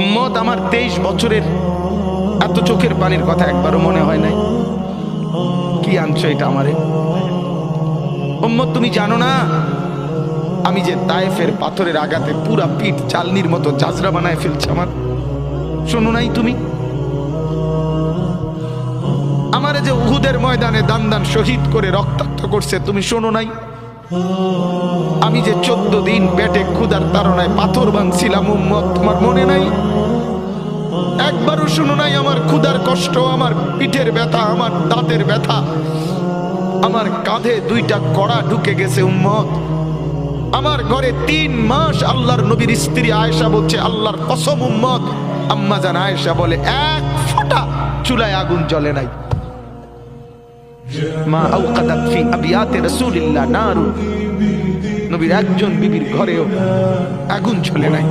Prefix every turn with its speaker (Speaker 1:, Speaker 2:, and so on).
Speaker 1: উম্মত আমার 23 বছরের এত চোখের পানির কথা একবারও মনে হয় নাই। কি আনছো এটা আমারে? উম্মত তুমি জানো না আমি যে তায়েফের পাথরের আঘাতে পুরা পিঠ চালনির মতো জাজরা বানায় ফেলছে আমার? শোনো নাই তুমি? আমারে যে উহুদের ময়দানে দান দান শহীদ করে রক্তাক্ত করছে, তুমি শোনো নাই? আমি যে 14 দিন পেটে ক্ষুধার তাড়নায় পাথর বাঁধছিলাম, উম্মত তোমার মনে নাই? একবারও শোনো নাই আমার ক্ষুধার কষ্ট, আমার পিঠের ব্যথা, আমার দাঁতের ব্যথা, আমার কাঁধে 2টা কড়া ঢুকে গেছে? উম্মত আমার ঘরে 3 মাস আল্লাহর নবীর স্ত্রী আয়েশা বলছে, আল্লাহর কসম উম্মত, আম্মা জান আয়েশা বলে 1 ফোঁটা চুলায় আগুন জ্বলে নাই। মা আওকাদাত ফি আবিয়াতে রাসূলিল্লাহ নারু, নবীর একজন বিবির ঘরেও আগুন জ্বলে নাই।